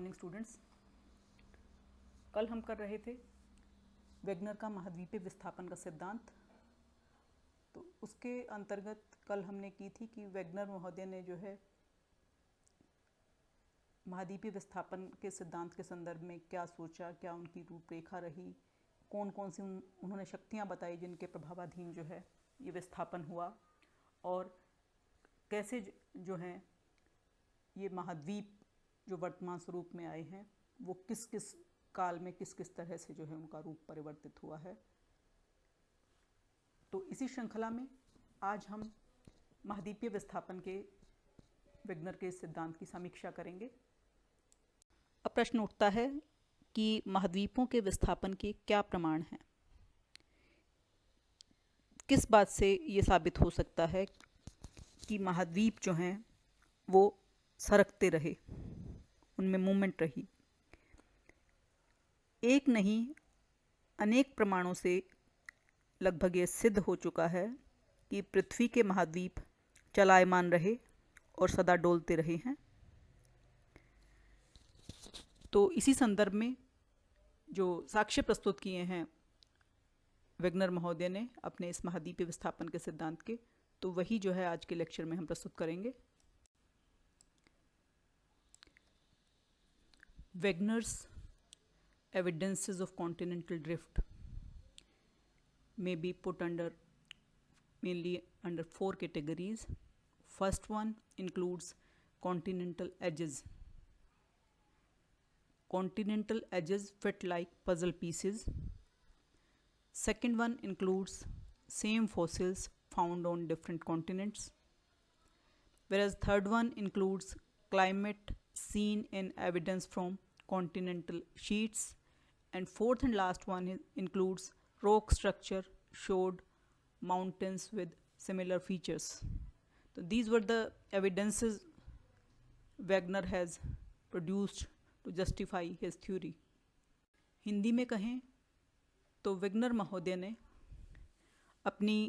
Morning students. कल हम कर रहे थे वेगनर का महाद्वीपीय विस्थापन का सिद्धांत। तो उसके अंतर्गत कल हमने की थी कि वेगनर महोदय ने जो है महाद्वीपीय विस्थापन के सिद्धांत के संदर्भ में क्या सोचा, क्या उनकी रूपरेखा रही, कौन कौन सी उन्होंने शक्तियाँ बताई जिनके प्रभावाधीन जो है ये विस्थापन हुआ, और कैसे जो हैं ये महाद्वीप जो वर्तमान स्वरूप में आए हैं वो किस किस काल में किस किस तरह से जो है उनका रूप परिवर्तित हुआ है। तो इसी श्रृंखला में आज हम महाद्वीपीय विस्थापन के वेगनर के सिद्धांत की समीक्षा करेंगे। अब प्रश्न उठता है कि महाद्वीपों के विस्थापन के क्या प्रमाण हैं, किस बात से ये साबित हो सकता है कि महाद्वीप जो हैं वो सरकते रहे, उनमें मूवमेंट रही। एक नहीं अनेक प्रमाणों से लगभग ये सिद्ध हो चुका है कि पृथ्वी के महाद्वीप चलायमान रहे और सदा डोलते रहे हैं। तो इसी संदर्भ में जो साक्ष्य प्रस्तुत किए हैं वेगनर महोदय ने अपने इस महाद्वीपीय विस्थापन के सिद्धांत के, तो वही जो है आज के लेक्चर में हम प्रस्तुत करेंगे। Wegener's evidences of continental drift may be put mainly under 4 categories. First one includes continental edges. Continental edges fit like puzzle pieces. Second one includes same fossils found on different continents. Whereas third one includes climate seen in evidence from continental sheets, and fourth and last one includes rock structure showed mountains with similar features. So these were the evidences Wegener has produced to justify his theory. Hindi में कहें तो Wegener महोदय ने अपनी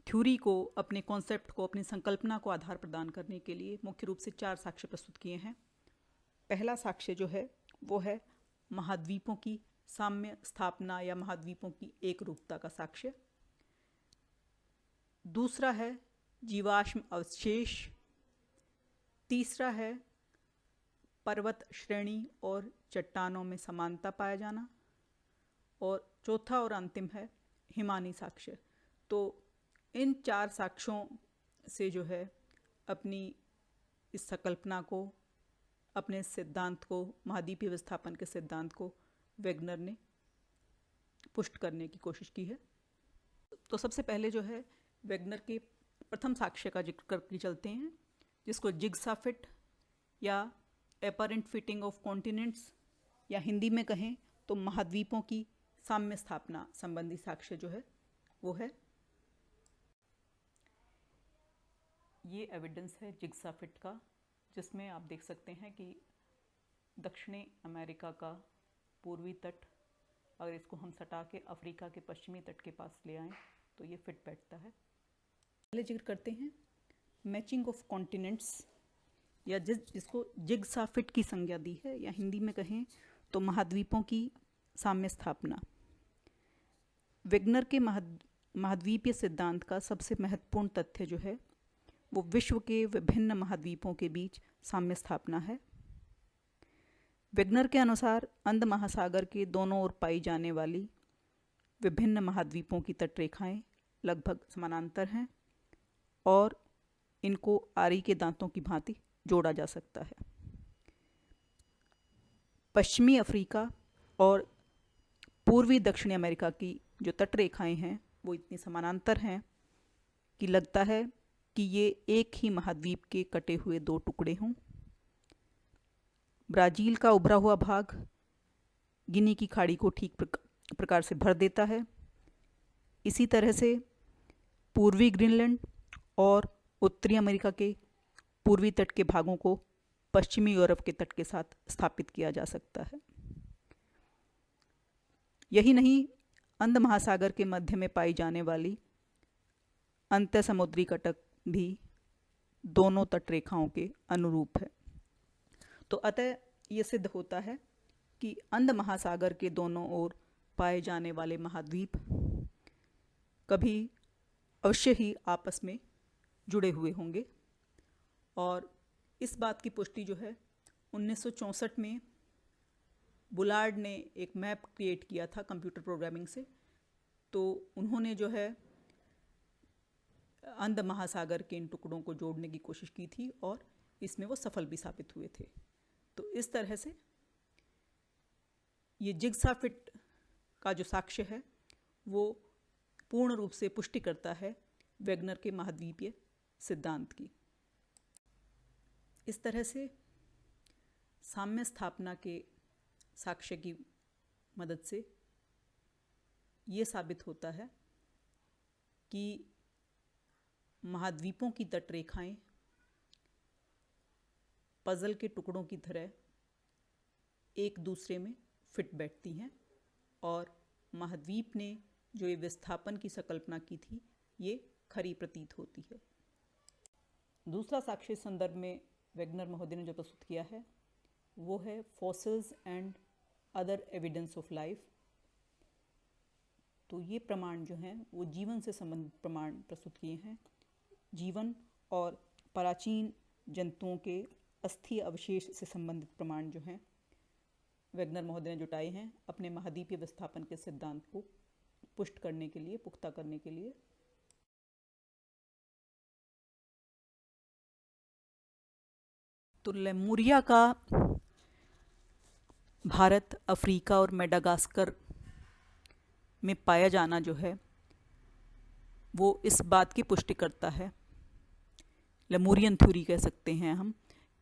theory को, अपने concept को, अपनी संकल्पना को आधार प्रदान करने के लिए मुख्य रूप से 4 साक्ष्य प्रस्तुत किए हैं। पहला साक्ष्य जो है वो है महाद्वीपों की साम्य स्थापना या महाद्वीपों की एक रूपता का साक्ष्य। दूसरा है जीवाश्म अवशेष। तीसरा है पर्वत श्रेणी और चट्टानों में समानता पाया जाना। और चौथा और अंतिम है हिमानी साक्ष्य। तो इन 4 साक्ष्यों से जो है अपनी इस संकल्पना को, अपने सिद्धांत को, महाद्वीपीय विस्थापन के सिद्धांत को वेगनर ने पुष्ट करने की कोशिश की है। तो सबसे पहले जो है वेगनर के प्रथम साक्ष्य का जिक्र करके चलते हैं, जिसको जिग्सा फिट या एपरेंट फिटिंग ऑफ कॉन्टिनेंट्स या हिंदी में कहें तो महाद्वीपों की साम्य स्थापना संबंधी साक्ष्य जो है वो है। ये एविडेंस है जिग्सा फिट का, जिसमें आप देख सकते हैं कि दक्षिणी अमेरिका का पूर्वी तट, अगर इसको हम सटा के अफ्रीका के पश्चिमी तट के पास ले आएं तो ये फिट बैठता है। पहले जिक्र करते हैं मैचिंग ऑफ कॉन्टिनेंट्स या जिसको जिग्सा फिट की संज्ञा दी है, या हिंदी में कहें तो महाद्वीपों की साम्य स्थापना। वेगनर के महाद्वीपीय सिद्धांत का सबसे महत्वपूर्ण तथ्य जो है वो विश्व के विभिन्न महाद्वीपों के बीच साम्य स्थापना है। वेगनर के अनुसार अंध महासागर के दोनों ओर पाई जाने वाली विभिन्न महाद्वीपों की तटरेखाएं लगभग समानांतर हैं और इनको आरी के दांतों की भांति जोड़ा जा सकता है। पश्चिमी अफ्रीका और पूर्वी दक्षिणी अमेरिका की जो तटरेखाएं हैं वो इतनी समानांतर हैं कि लगता है कि ये एक ही महाद्वीप के कटे हुए 2 टुकड़े हों। ब्राज़ील का उभरा हुआ भाग गिनी की खाड़ी को ठीक प्रकार से भर देता है। इसी तरह से पूर्वी ग्रीनलैंड और उत्तरी अमेरिका के पूर्वी तट के भागों को पश्चिमी यूरोप के तट के साथ स्थापित किया जा सकता है। यही नहीं, अंध महासागर के मध्य में पाई जाने वाली अंत्य समुद्री कटक भी दोनों तटरेखाओं के अनुरूप है। तो अतः ये सिद्ध होता है कि अंध महासागर के दोनों ओर पाए जाने वाले महाद्वीप कभी अवश्य ही आपस में जुड़े हुए होंगे। और इस बात की पुष्टि जो है 1964 में बुलार्ड ने एक मैप क्रिएट किया था कंप्यूटर प्रोग्रामिंग से। तो उन्होंने जो है अंध महासागर के इन टुकड़ों को जोड़ने की कोशिश की थी और इसमें वो सफल भी साबित हुए थे। तो इस तरह से ये जिग्सा फिट का जो साक्ष्य है वो पूर्ण रूप से पुष्टि करता है वेगनर के महाद्वीपीय सिद्धांत की। इस तरह से साम्य स्थापना के साक्ष्य की मदद से ये साबित होता है कि महाद्वीपों की तटरेखाएं पजल के टुकड़ों की तरह एक दूसरे में फिट बैठती हैं और महाद्वीप ने जो ये विस्थापन की संकल्पना की थी ये खरी प्रतीत होती है। दूसरा साक्ष्य संदर्भ में वेगनर महोदय ने जो प्रस्तुत किया है वो है fossils and other evidence of life. तो ये प्रमाण जो हैं वो जीवन से संबंधित प्रमाण प्रस्तुत किए हैं। जीवन और प्राचीन जंतुओं के अस्थि अवशेष से संबंधित प्रमाण जो हैं वेगनर महोदय ने जुटाए हैं अपने महाद्वीपीय विस्थापन के सिद्धांत को पुष्ट करने के लिए, पुख्ता करने के लिए। तो लेमुरिया का भारत, अफ्रीका और मेडागास्कर में पाया जाना जो है वो इस बात की पुष्टि करता है, लेमुरियन थ्योरी कह सकते हैं हम,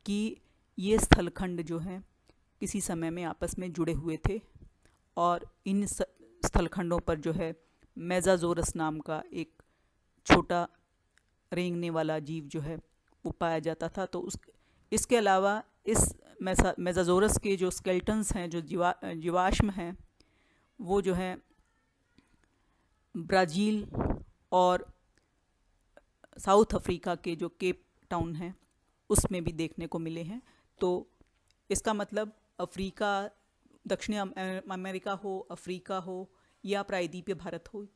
कि ये स्थलखंड जो हैं किसी समय में आपस में जुड़े हुए थे और इन स्थलखंडों पर जो है मेजाजोरस नाम का एक छोटा रेंगने वाला जीव जो है वो पाया जाता था। तो इसके अलावा इस मेजाजोरस के जो स्केल्टन्स हैं, जो जीवाश्म हैं, वो जो है ब्राज़ील और साउथ अफ्रीका के जो केप टाउन हैं उसमें भी देखने को मिले हैं। तो इसका मतलब अफ्रीका, दक्षिणी अमेरिका हो, अफ्रीका हो या प्रायद्वीपीय भारत हो,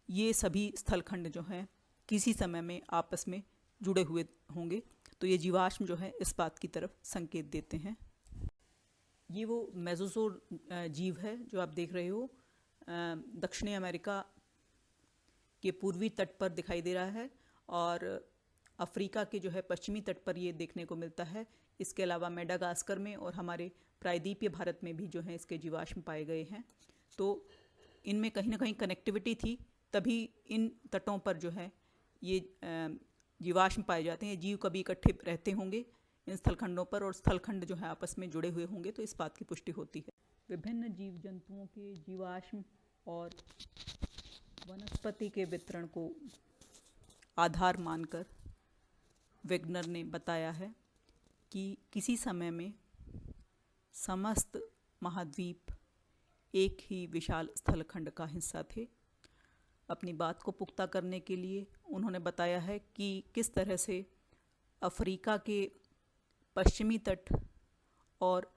ये सभी स्थलखंड जो हैं किसी समय में आपस में जुड़े हुए होंगे। तो ये जीवाश्म जो है इस बात की तरफ संकेत देते हैं। ये वो मेसोजोर जीव है जो आप देख रहे हो, दक्षिणी अमेरिका के पूर्वी तट पर दिखाई दे रहा है और अफ्रीका के जो है पश्चिमी तट पर ये देखने को मिलता है। इसके अलावा मेडागास्कर में और हमारे प्रायद्वीपीय भारत में भी जो है इसके जीवाश्म पाए गए हैं। तो इनमें कहीं ना कहीं कनेक्टिविटी थी, तभी इन तटों पर जो है ये जीवाश्म पाए जाते हैं। जीव कभी इकट्ठे रहते होंगे इन स्थलखंडों पर और स्थलखंड जो है आपस में जुड़े हुए होंगे, तो इस बात की पुष्टि होती है। विभिन्न जीव जंतुओं के जीवाश्म और वनस्पति के वितरण को आधार मानकर वेगनर ने बताया है कि किसी समय में समस्त महाद्वीप एक ही विशाल स्थलखंड का हिस्सा थे। अपनी बात को पुख्ता करने के लिए उन्होंने बताया है कि किस तरह से अफ्रीका के पश्चिमी तट और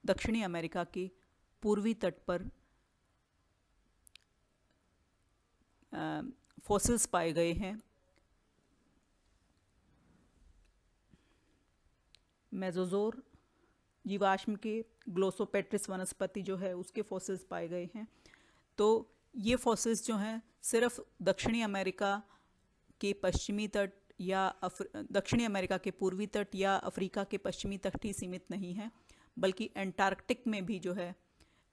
दक्षिणी अमेरिका के पूर्वी तट पर फॉसिल्स पाए गए हैं। मेसोजोर जीवाश्म के ग्लोसोपेट्रिस वनस्पति जो है उसके फॉसिल्स पाए गए हैं। तो ये फॉसिल्स जो हैं सिर्फ दक्षिणी अमेरिका के पश्चिमी तट या दक्षिणी अमेरिका के पूर्वी तट या अफ्रीका के पश्चिमी तट ही सीमित नहीं है, बल्कि एंटार्कटिक में भी जो है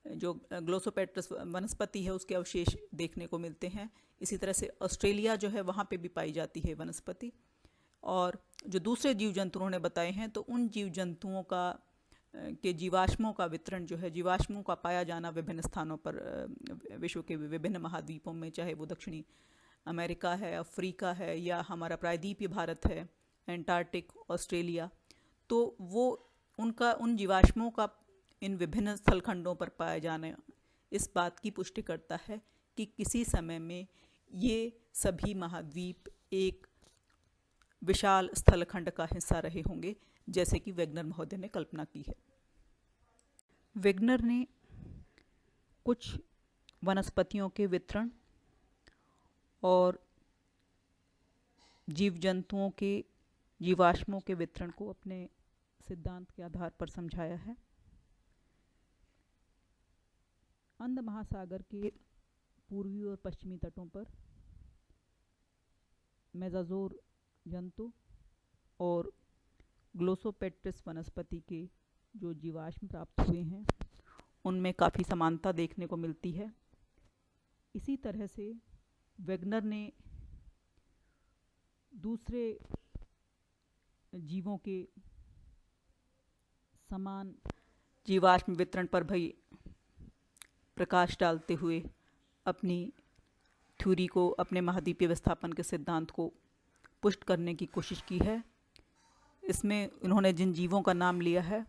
जो ग्लोसोपेट्रिस वनस्पति है उसके अवशेष देखने को मिलते हैं। इसी तरह से ऑस्ट्रेलिया जो है वहाँ पे भी पाई जाती है वनस्पति। और जो दूसरे जीव जंतु उन्होंने बताए हैं तो उन जीव जंतुओं का के जीवाश्मों का वितरण जो है, जीवाश्मों का पाया जाना विभिन्न स्थानों पर विश्व के विभिन्न महाद्वीपों में, चाहे वो दक्षिणी अमेरिका है, अफ्रीका है या हमारा प्रायद्वीपीय भारत है, एंटार्कटिक, ऑस्ट्रेलिया, तो वो उन जीवाश्मों का इन विभिन्न स्थलखंडों पर पाया जाना इस बात की पुष्टि करता है कि किसी समय में ये सभी महाद्वीप एक विशाल स्थलखंड का हिस्सा रहे होंगे, जैसे कि वेगनर महोदय ने कल्पना की है। वेगनर ने कुछ वनस्पतियों के वितरण और जीव जंतुओं के जीवाश्मों के वितरण को अपने सिद्धांत के आधार पर समझाया है। अंध महासागर के पूर्वी और पश्चिमी तटों पर मेजाजोर जंतु और ग्लोसोपेट्रिस वनस्पति के जो जीवाश्म प्राप्त हुए हैं उनमें काफ़ी समानता देखने को मिलती है। इसी तरह से वेगनर ने दूसरे जीवों के समान जीवाश्म वितरण पर भी प्रकाश डालते हुए अपनी थ्योरी को, अपने महाद्वीपीय विस्थापन के सिद्धांत को पुष्ट करने की कोशिश की है। इसमें उन्होंने जिन जीवों का नाम लिया है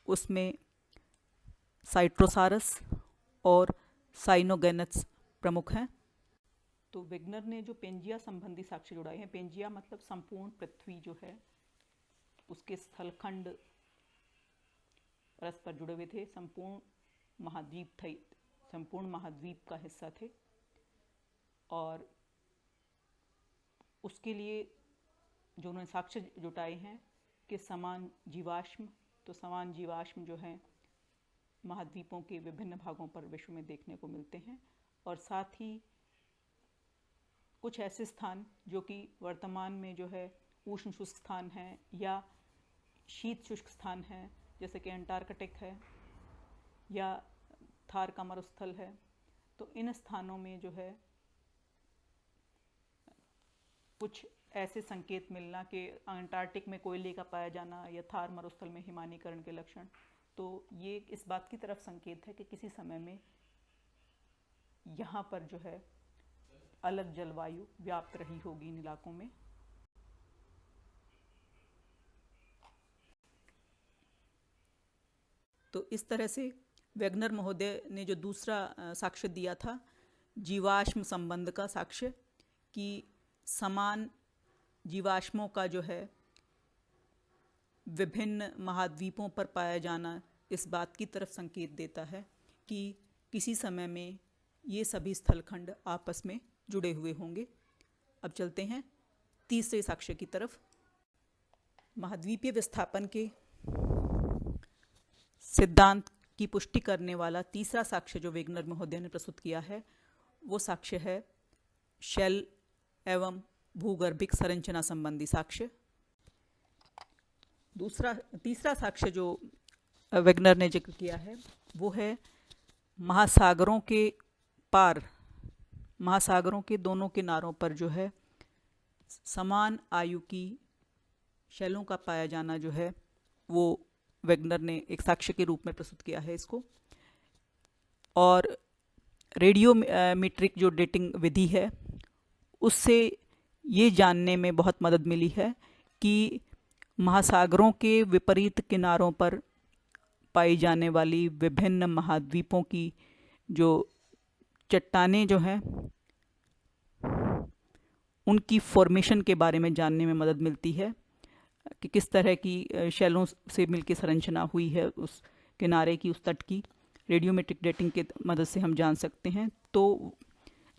उसमें साइट्रोसारस और साइनोगेनेट्स प्रमुख हैं। तो वेगनर ने जो पेंजिया संबंधी साक्ष्य जुड़ाए हैं, पेंजिया मतलब संपूर्ण पृथ्वी जो है उसके स्थलखंड परस्पर जुड़े हुए थे, संपूर्ण महाद्वीप का हिस्सा थे, और उसके लिए जो उन्होंने साक्ष्य जुटाए हैं कि समान जीवाश्म जो हैं महाद्वीपों के विभिन्न भागों पर विश्व में देखने को मिलते हैं, और साथ ही कुछ ऐसे स्थान जो कि वर्तमान में जो है उष्ण शुष्क स्थान हैं या शीत शुष्क स्थान हैं, जैसे कि अंटार्कटिक है या थार का मरुस्थल है। तो इन स्थानों में जो है कुछ ऐसे संकेत मिलना कि अंटार्कटिक में कोयले का पाया जाना या थार मरुस्थल में हिमानीकरण के लक्षण, तो ये इस बात की तरफ संकेत है कि किसी समय में यहाँ पर जो है अलग जलवायु व्याप्त रही होगी इन इलाकों में। तो इस तरह से वेगनर महोदय ने जो दूसरा साक्ष्य दिया था जीवाश्म संबंध का साक्ष्य, कि समान जीवाश्मों का जो है विभिन्न महाद्वीपों पर पाया जाना इस बात की तरफ संकेत देता है कि किसी समय में ये सभी स्थलखंड आपस में जुड़े हुए होंगे। अब चलते हैं तीसरे साक्ष्य की तरफ। महाद्वीपीय विस्थापन के सिद्धांत की पुष्टि करने वाला तीसरा साक्ष्य जो वेगनर महोदय ने प्रस्तुत किया है वो साक्ष्य है शेल एवं भूगर्भिक संरचना संबंधी साक्ष्य। तीसरा साक्ष्य जो वेगनर ने जिक्र किया है वो है महासागरों के पार, महासागरों के दोनों किनारों पर जो है समान आयु की शैलों का पाया जाना जो है वो वेगनर ने एक साक्ष्य के रूप में प्रस्तुत किया है इसको। और रेडियोमीट्रिक जो डेटिंग विधि है उससे ये जानने में बहुत मदद मिली है कि महासागरों के विपरीत किनारों पर पाई जाने वाली विभिन्न महाद्वीपों की जो चट्टानें जो हैं उनकी फॉर्मेशन के बारे में जानने में मदद मिलती है कि किस तरह की शैलों से मिलकर संरचना हुई है उस किनारे की, उस तट की। रेडियोमेट्रिक डेटिंग के मदद से हम जान सकते हैं। तो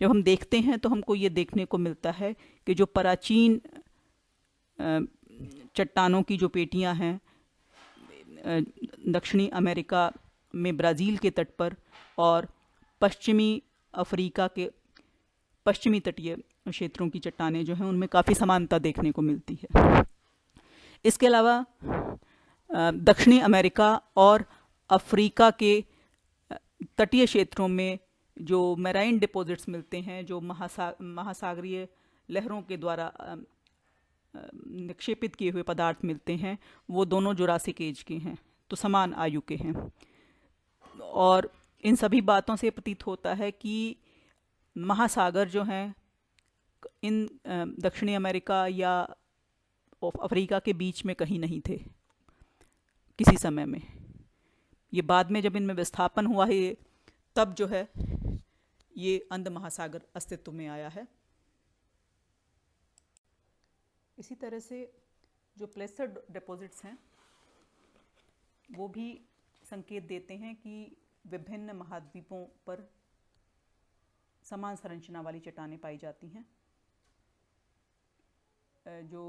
जब हम देखते हैं तो हमको ये देखने को मिलता है कि जो प्राचीन चट्टानों की जो पेटियां हैं दक्षिणी अमेरिका में ब्राज़ील के तट पर और पश्चिमी अफ्रीका के पश्चिमी तटीय क्षेत्रों की चट्टानें जो हैं उनमें काफ़ी समानता देखने को मिलती है। इसके अलावा दक्षिणी अमेरिका और अफ्रीका के तटीय क्षेत्रों में जो मैराइन डिपॉजिट्स मिलते हैं, जो महासागरीय लहरों के द्वारा निक्षेपित किए हुए पदार्थ मिलते हैं, वो दोनों जुरासिक एज के हैं, तो समान आयु के हैं। और इन सभी बातों से प्रतीत होता है कि महासागर जो हैं इन दक्षिणी अमेरिका या अफ्रीका के बीच में कहीं नहीं थे किसी समय में। ये बाद में जब इनमें विस्थापन हुआ है तब जो है ये अंध महासागर अस्तित्व में आया है। इसी तरह से जो प्लेसर डिपॉजिट्स हैं वो भी संकेत देते हैं कि विभिन्न महाद्वीपों पर समान संरचना वाली चट्टानें पाई जाती हैं। जो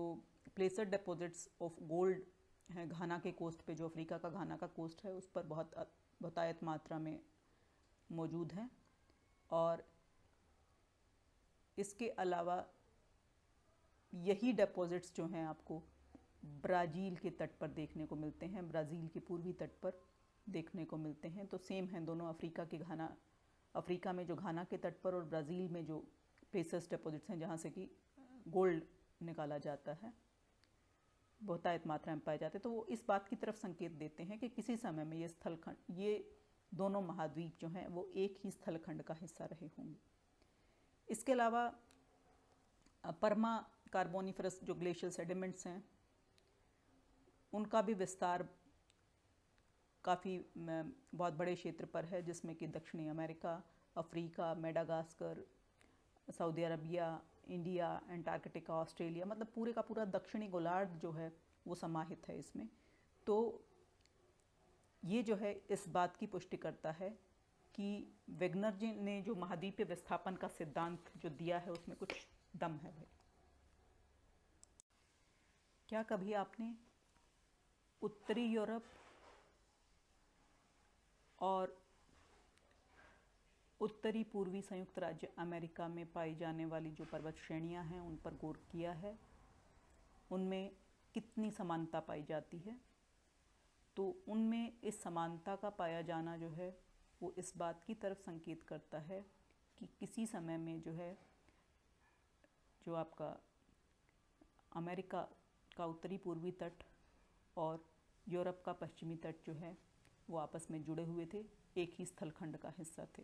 प्लेसर डिपॉजिट्स ऑफ गोल्ड हैं घाना के कोस्ट पे, जो अफ्रीका का घाना का कोस्ट है, उस पर बहुतायत मात्रा में मौजूद हैं। और इसके अलावा यही डिपॉजिट्स जो हैं आपको ब्राज़ील के तट पर देखने को मिलते हैं, ब्राज़ील के पूर्वी तट पर देखने को मिलते हैं। तो सेम हैं दोनों, अफ्रीका में जो घाना के तट पर और ब्राज़ील में जो प्लेसर्स डिपॉजिट्स हैं जहाँ से कि गोल्ड निकाला जाता है, बहुतायत मात्रा में पाए जाते हैं। तो वो इस बात की तरफ संकेत देते हैं कि किसी समय में ये दोनों महाद्वीप जो हैं वो एक ही स्थलखंड का हिस्सा रहे होंगे। इसके अलावा परमा कार्बोनिफरस जो ग्लेशियल सेडिमेंट्स हैं उनका भी विस्तार काफ़ी बहुत बड़े क्षेत्र पर है, जिसमें कि दक्षिणी America, Africa, Madagascar, Saudi Arabia, India, Antarctica, Australia, मतलब पूरे का पूरा दक्षिणी गोलार्ध जो है वो समाहित है इसमें। तो ये जो है इस बात की पुष्टि करता है कि वेगनर जी ने जो महाद्वीपीय विस्थापन का सिद्धांत जो दिया है उसमें कुछ दम है। भाई, क्या कभी आपने उत्तरी यूरोप और उत्तरी पूर्वी संयुक्त राज्य अमेरिका में पाई जाने वाली जो पर्वत श्रेणियां हैं उन पर गौर किया है? उनमें कितनी समानता पाई जाती है? तो उनमें इस समानता का पाया जाना जो है वो इस बात की तरफ संकेत करता है कि किसी समय में जो है जो आपका अमेरिका का उत्तरी पूर्वी तट और यूरोप का पश्चिमी तट जो है वो आपस में जुड़े हुए थे, एक ही स्थलखंड का हिस्सा थे।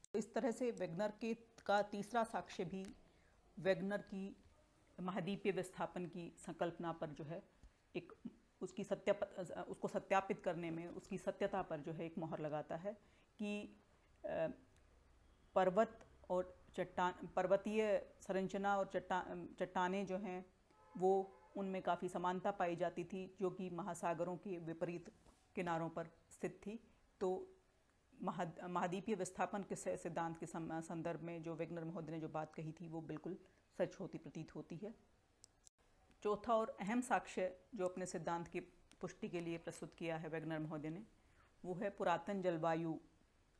तो इस तरह से वेगनर का तीसरा साक्ष्य भी वेगनर की महाद्वीपीय विस्थापन की संकल्पना पर जो है एक उसको सत्यापित करने में, उसकी सत्यता पर जो है एक मोहर लगाता है कि पर्वत और पर्वतीय संरचना और चट्टानें जो हैं वो उनमें काफ़ी समानता पाई जाती थी, जो कि महासागरों के विपरीत किनारों पर स्थित थी। तो महाद्वीपीय विस्थापन के सिद्धांत के संदर्भ में जो वेगनर महोदय ने जो बात कही थी वो बिल्कुल सच होती प्रतीत होती है। चौथा और अहम साक्ष्य जो अपने सिद्धांत की पुष्टि के लिए प्रस्तुत किया है वेगनर महोदय ने, वो है पुरातन जलवायु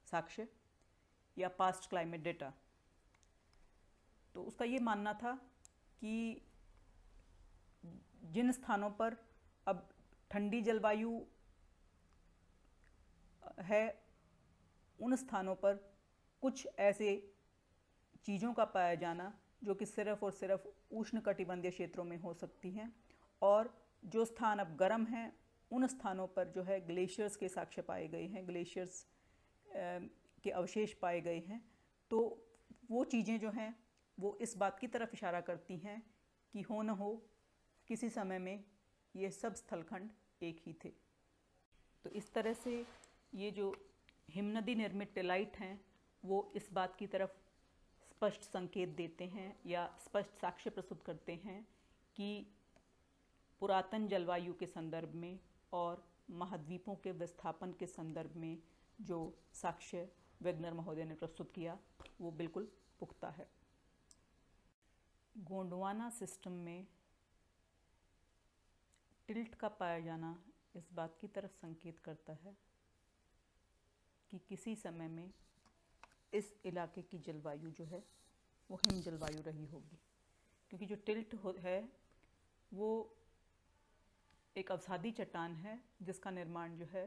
साक्ष्य या पास्ट क्लाइमेट डेटा। तो उसका ये मानना था कि जिन स्थानों पर अब ठंडी जलवायु है उन स्थानों पर कुछ ऐसे चीज़ों का पाया जाना जो कि सिर्फ और सिर्फ उष्णकटिबंधीय क्षेत्रों में हो सकती हैं, और जो स्थान अब गर्म हैं उन स्थानों पर जो है ग्लेशियर्स के साक्ष्य पाए गए हैं, ग्लेशियर्स के अवशेष पाए गए हैं। तो वो चीज़ें जो हैं वो इस बात की तरफ इशारा करती हैं कि हो न हो किसी समय में ये सब स्थलखंड एक ही थे। तो इस तरह से ये जो हिमनदी निर्मित टेलाइट हैं वो इस बात की तरफ स्पष्ट संकेत देते हैं या स्पष्ट साक्ष्य प्रस्तुत करते हैं कि पुरातन जलवायु के संदर्भ में और महाद्वीपों के विस्थापन के संदर्भ में जो साक्ष्य वेगनर महोदय ने प्रस्तुत किया वो बिल्कुल पुख्ता है। गोंडवाना सिस्टम में टिल्ट का पाया जाना इस बात की तरफ संकेत करता है कि किसी समय में इस इलाके की जलवायु जो है वो हिम जलवायु रही होगी, क्योंकि जो टिल्ट है वो एक अवसादी चट्टान है जिसका निर्माण जो है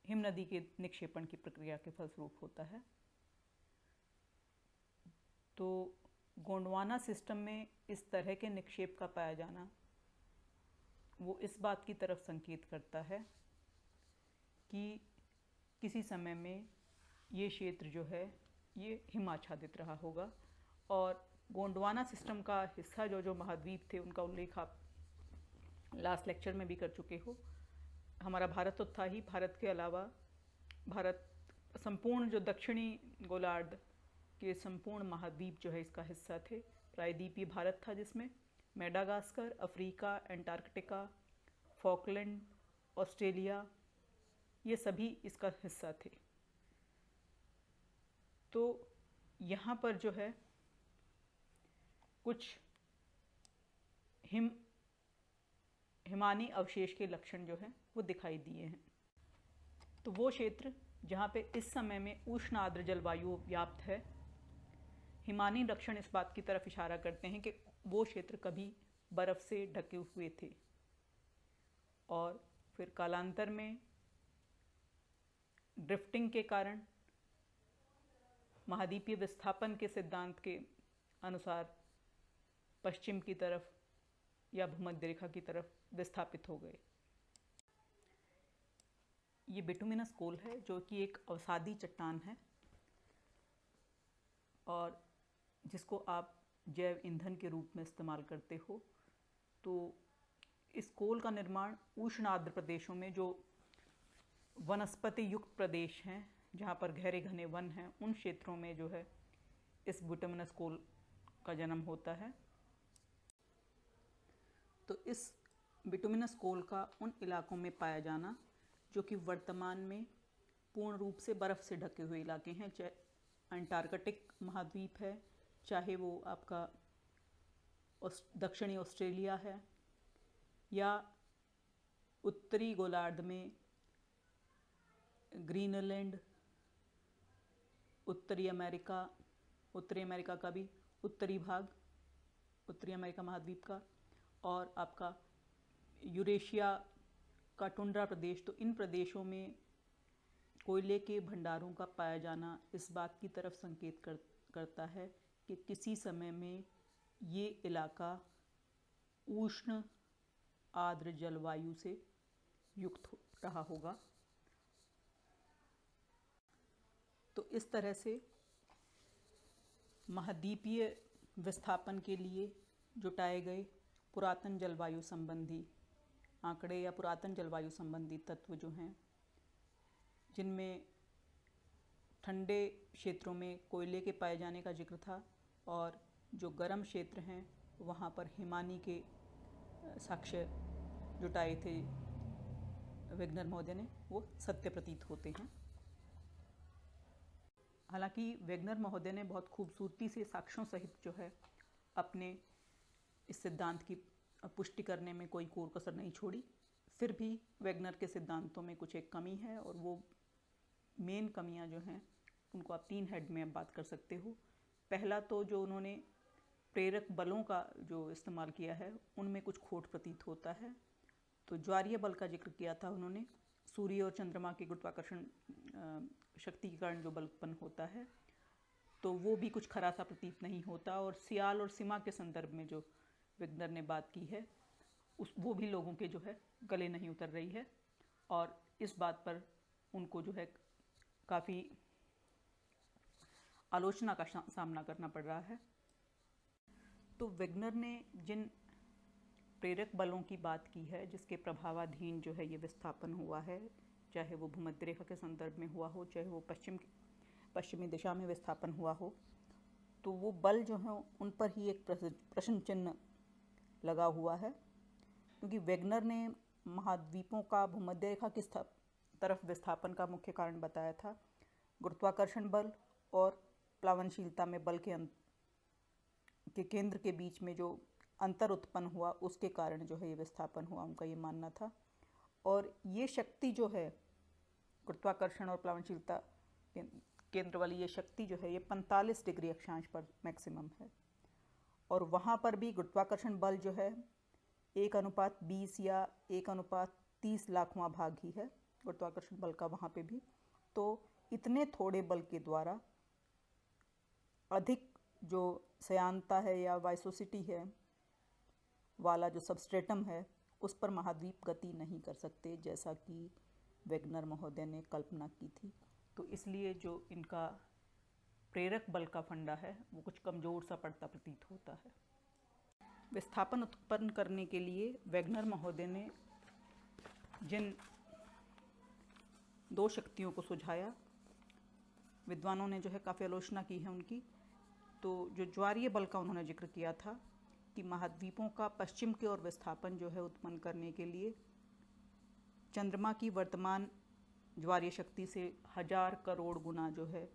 हिम नदी के निक्षेपण की प्रक्रिया के फलस्वरूप होता है। तो गोंडवाना सिस्टम में इस तरह के निक्षेप का पाया जाना वो इस बात की तरफ संकेत करता है कि किसी समय में ये क्षेत्र जो है ये हिमाच्छादित रहा होगा। और गोंडवाना सिस्टम का हिस्सा जो महाद्वीप थे उनका उल्लेख आप लास्ट लेक्चर में भी कर चुके हो। हमारा भारत तो था ही, भारत के अलावा भारत संपूर्ण जो दक्षिणी गोलार्ध के संपूर्ण महाद्वीप जो है इसका हिस्सा थे। प्रायद्वीपीय भारत था जिसमें Madagascar, Africa, Antarctica, Falkland, Australia, ये सभी इसका हिस्सा थे। तो यहाँ पर जो है कुछ हिमानी अवशेष के लक्षण जो हैं वो दिखाई दिए हैं। तो वो क्षेत्र जहाँ पे इस समय में उष्ण आर्द्र जलवायु व्याप्त है, हिमानी लक्षण इस बात की तरफ इशारा करते हैं कि वो क्षेत्र कभी बर्फ से ढके हुए थे और फिर कालांतर में ड्रिफ्टिंग के कारण महाद्वीपीय विस्थापन के सिद्धांत के अनुसार पश्चिम की तरफ या भूमध्य रेखा की तरफ विस्थापित हो गए। ये बिटुमिनस कोल है जो कि एक अवसादी चट्टान है और जिसको आप जैव ईंधन के रूप में इस्तेमाल करते हो। तो इस कोल का निर्माण उष्ण आर्द्र प्रदेशों में जो वनस्पति युक्त प्रदेश हैं, जहाँ पर गहरे घने वन हैं, उन क्षेत्रों में जो है इस बिटुमिनस कोल का जन्म होता है। तो इस बिटुमिनस कोल का उन इलाकों में पाया जाना जो कि वर्तमान में पूर्ण रूप से बर्फ़ से ढके हुए इलाके हैं, चाहे अंटार्कटिक महाद्वीप है, चाहे वो आपका दक्षिणी ऑस्ट्रेलिया है, या उत्तरी गोलार्ध में ग्रीनलैंड, उत्तरी अमेरिका का भी उत्तरी भाग, उत्तरी अमेरिका महाद्वीप का, और आपका यूरेशिया का टुंड्रा प्रदेश। तो इन प्रदेशों में कोयले के भंडारों का पाया जाना इस बात की तरफ संकेत करता है कि किसी समय में ये इलाका उष्ण आर्द्र जलवायु से युक्त रहा होगा। तो इस तरह से महाद्वीपीय विस्थापन के लिए जुटाए गए पुरातन जलवायु संबंधी आंकड़े या पुरातन जलवायु संबंधी तत्व जो हैं, जिनमें ठंडे क्षेत्रों में कोयले के पाए जाने का जिक्र था और जो गर्म क्षेत्र हैं वहाँ पर हिमानी के साक्ष्य जुटाए थे वेगनर महोदय ने, वो सत्य प्रतीत होते हैं। हालांकि वेगनर महोदय ने बहुत खूबसूरती से साक्ष्यों सहित जो है अपने इस सिद्धांत की पुष्टि करने में कोई कोर कसर नहीं छोड़ी, फिर भी वेगनर के सिद्धांतों में कुछ एक कमी है और वो मेन कमियां जो हैं उनको आप 3 हेड में बात कर सकते हो। पहला तो जो उन्होंने प्रेरक बलों का जो इस्तेमाल किया है उनमें कुछ खोट प्रतीत होता है। तो ज्वारीय बल का जिक्र किया था उन्होंने, सूर्य और चंद्रमा के गुरुत्वाकर्षण शक्ति के कारण जो बल उत्पन्न होता है, तो वो भी कुछ खरा सा प्रतीत नहीं होता। और सियाल और सीमा के संदर्भ में जो वेगनर ने बात की है वो भी लोगों के जो है गले नहीं उतर रही है और इस बात पर उनको जो है काफ़ी आलोचना का सामना करना पड़ रहा है। तो वेगनर ने जिन प्रेरक बलों की बात की है जिसके प्रभावाधीन जो है ये विस्थापन हुआ है, चाहे वो भूमध्य रेखा के संदर्भ में हुआ हो, चाहे वो पश्चिमी दिशा में विस्थापन हुआ हो, तो वो बल जो हैं उन पर ही एक प्रश्न चिन्ह लगा हुआ है, क्योंकि वेगनर ने महाद्वीपों का भूमध्य रेखा की तरफ विस्थापन का मुख्य कारण बताया था गुरुत्वाकर्षण बल और प्लावनशीलता में बल के केंद्र के बीच में जो अंतर उत्पन्न हुआ उसके कारण जो है ये विस्थापन हुआ, उनका ये मानना था। और ये शक्ति जो है गुरुत्वाकर्षण और प्लावनशीलता केंद्र वाली ये शक्ति जो है ये 45 डिग्री अक्षांश पर मैक्सिमम है और वहाँ पर भी गुरुत्वाकर्षण बल जो है 1:20 या 1:30 लाखवां भाग ही है गुरुत्वाकर्षण बल का वहाँ पे भी। तो इतने थोड़े बल के द्वारा अधिक जो सयांता है या वाइसोसिटी है वाला जो सबस्ट्रेटम है उस पर महाद्वीप गति नहीं कर सकते, जैसा कि वेगनर महोदय ने कल्पना की थी। तो इसलिए जो इनका प्रेरक बल का फंडा है वो कुछ कमज़ोर सा पड़ता प्रतीत होता है। विस्थापन उत्पन्न करने के लिए वेगनर महोदय ने जिन 2 शक्तियों को सुझाया, विद्वानों ने जो है काफ़ी आलोचना की है उनकी। तो जो ज्वारीय बल का उन्होंने जिक्र किया था कि महाद्वीपों का पश्चिम की ओर विस्थापन जो है उत्पन्न करने के लिए चंद्रमा की वर्तमान ज्वारीय शक्ति से 1000 करोड़ गुना जो है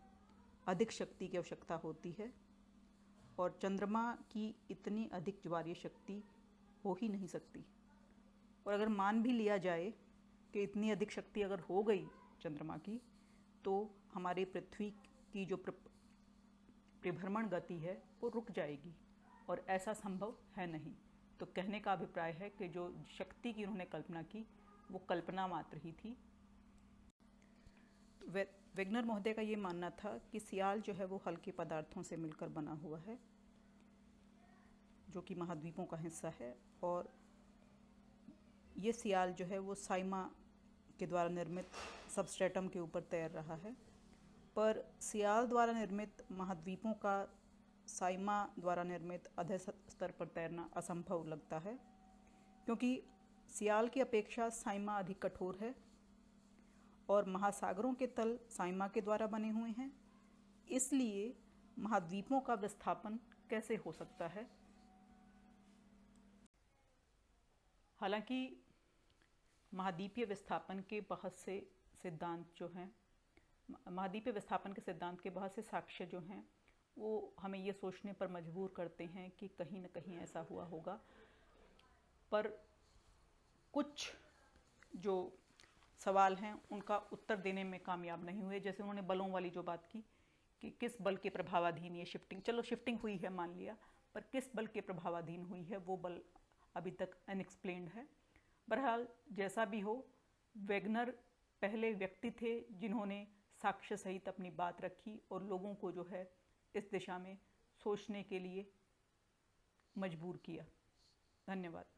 अधिक शक्ति की आवश्यकता होती है, और चंद्रमा की इतनी अधिक ज्वारीय शक्ति हो ही नहीं सकती। और अगर मान भी लिया जाए कि इतनी अधिक शक्ति अगर हो गई चंद्रमा की, तो हमारी पृथ्वी की जो परिभ्रमण गति है वो रुक जाएगी, और ऐसा संभव है नहीं। तो कहने का अभिप्राय है कि जो शक्ति की उन्होंने कल्पना की वो कल्पना मात्र ही थी। वेगनर महोदय का ये मानना था कि सियाल जो है वो हल्के पदार्थों से मिलकर बना हुआ है, जो कि महाद्वीपों का हिस्सा है, और ये सियाल जो है वो साइमा के द्वारा निर्मित सबस्ट्रेटम के ऊपर तैर रहा है। पर सियाल द्वारा निर्मित महाद्वीपों का साइमा द्वारा निर्मित अधः स्तर पर तैरना असंभव लगता है, क्योंकि सियाल की अपेक्षा साइमा अधिक कठोर है और महासागरों के तल साइमा के द्वारा बने हुए हैं। इसलिए महाद्वीपों का विस्थापन कैसे हो सकता है? हालांकि महाद्वीपीय विस्थापन के बहुत से सिद्धांत जो हैं, महाद्वीपीय विस्थापन के सिद्धांत के बहुत से साक्ष्य जो हैं वो हमें ये सोचने पर मजबूर करते हैं कि कहीं न कहीं ऐसा हुआ होगा। पर कुछ जो सवाल हैं उनका उत्तर देने में कामयाब नहीं हुए। जैसे उन्होंने बलों वाली जो बात की कि किस बल के प्रभावाधीन ये शिफ्टिंग, चलो शिफ्टिंग हुई है मान लिया, पर किस बल के प्रभावाधीन हुई है वो बल अभी तक अनएक्सप्लेन्ड है। बहरहाल जैसा भी हो, वेगनर पहले व्यक्ति थे जिन्होंने साक्ष्य सहित अपनी बात रखी और लोगों को जो है इस दिशा में सोचने के लिए मजबूर किया। धन्यवाद।